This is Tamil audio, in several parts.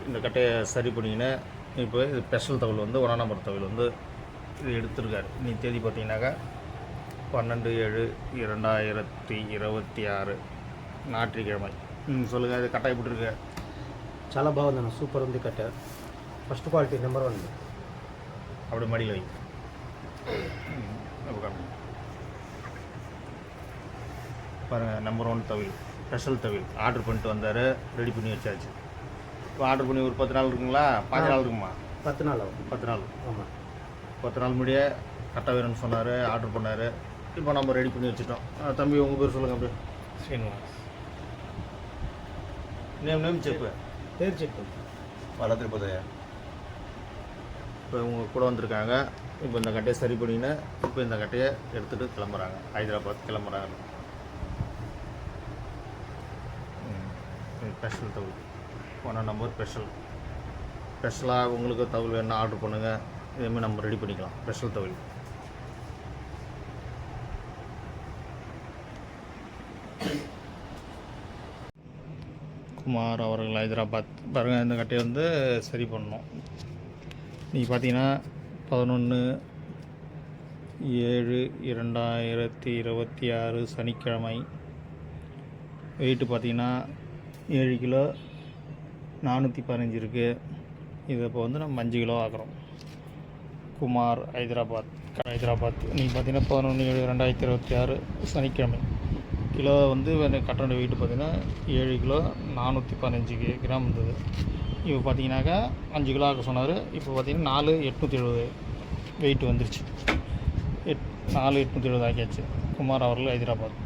இந்த கட்டையை சரி பண்ணிக்கின்னு இப்போ இது ஸ்பெஷல் தவில் வந்து 1ஆம் நம்பர் தவில் வந்து இது எடுத்துருக்காரு. நீ தேதி பார்த்தீங்கன்னாக்கா 12/7/2026 ஞாயிற்றுக்கிழமை. சொல்லுங்கள், இது கட்டாய போட்டுருக்கு. చాలా బాగుందన్న, సూపర్ ఉంది కట్ట. First quality number 1. அப்படி மடியில் வை. பாருங்கள், நம்பர் 1 தவில், ஸ்பெஷல் தவில் ஆர்டர் பண்ணிட்டு வந்தார், ரெடி பண்ணி வச்சாச்சு. இப்போ ஆர்டர் பண்ணி ஒரு 10 நாள் இருக்குங்களா? 5 நாள் இருக்குமா? 10 நாள் ஆகும். 10 நாள். ஆமாம், 10 நாள் முடிய கரெக்டாக வேணும்னு சொன்னார், ஆர்டர் பண்ணார். இப்போ நம்ம ரெடி பண்ணி வச்சுட்டோம். தம்பி உங்கள் பேர் சொல்லுங்கள். அப்படியே శ్రీనివాస్. நேம் செப்பு పేరు చెప్పు. வட திருப்பதியா? இப்போ இவங்க கூட வந்திருக்காங்க. இப்போ இந்த கட்டையை சரி பண்ணின்னு இப்போ இந்த கட்டையை எடுத்துகிட்டு கிளம்புறாங்க, ஹைதராபாத் கிளம்புறாங்க. ஸ்பெஷல் தவில் 1ஆம் நம்பர் ஸ்பெஷலாக உங்களுக்கு தவில் வேணுன்னா ஆர்டர் பண்ணுங்கள். இதேமாதிரி நம்ம ரெடி பண்ணிக்கலாம். ஸ்பெஷல் தவில். குமார் அவர்கள் ஹைதராபாத். பாருங்கள், இந்த கட்டையை வந்து சரி பண்ணணும். நீங்கள் பார்த்தீங்கன்னா 11/7/2026 சனிக்கிழமை. வெயிட்டு பார்த்தீங்கன்னா 7 கிலோ 415 இருக்குது. இதை இப்போ வந்து நம்ம 5 கிலோ ஆக்குறோம். குமார் ஹைதராபாத். நீங்கள் பார்த்தீங்கன்னா 11/7/2026 சனிக்கிழமை. கிலோ வந்து கட்டண வெயிட்டு பார்த்தீங்கன்னா 7 கிலோ 415 கிராம் இருந்தது. இப்போ பார்த்தீங்கன்னாக்கா 5 கிலோ ஆக்க சொன்னார். இப்போ பார்த்தீங்கன்னா 4,870 வெயிட் வந்துருச்சு. 4,870 ஆக்கியாச்சு. குமார் அவர்கள் ஹைதராபாத்.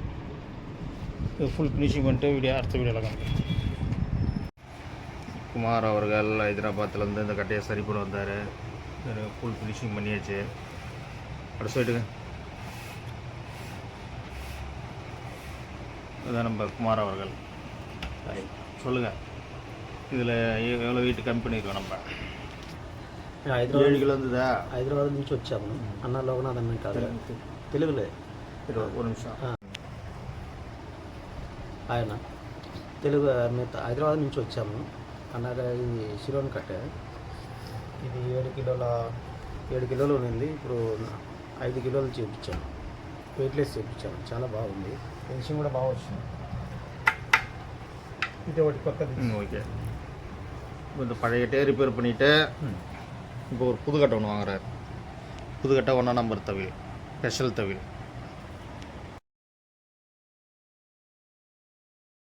இது ஃபுல் ஃபினிஷிங் பண்ணிட்டு அடுத்த வீடியோவில் காமிக்கிறேன். குமார் அவர்கள் ஹைதராபாத்லேருந்து இந்த கட்டையை சரி பண்ண வந்தார். ஃபுல் ஃபினிஷிங் பண்ணியாச்சு. அடுத்த சைடுங்க, இதுதான் நம்ம குமார் அவர்கள். சொல்லுங்கள், இதில் எவ்வளோ வெயிட் கம்மி பண்ணியிருக்கோம் நம்ம? 7 கிலோ இருந்ததா? హైదరాబాద్ నుంచి వచ్చాము. అన్న లోకనాథ్ అన్న కాదు, తెలుగులే. ஒரு நிமிஷம். ఆయన తెలుగు. మేము హైదరాబాద్ నుంచి వచ్చాము. అన్నగా ఇది శిలోన్ కట్టే. ఇది 7 కిలోలు ఉంది. ఇప్పుడు 5 కిలోలు చేయించాము. వెయిట్లెస్ చేయించాము. చాలా బాగుంది. ఫినిషింగ్ కూడా బాగా వచ్చింది. இது ఒకటి కొత్తది. ஓகே. இந்த பழைய கட்டையை ரிப்பேர் பண்ணிவிட்டு இப்போ ஒரு புது கட்டை ஒன்று வாங்குறாரு. புது கட்டை 1ஆம் நம்பர் தவில், ஸ்பெஷல் தவில்.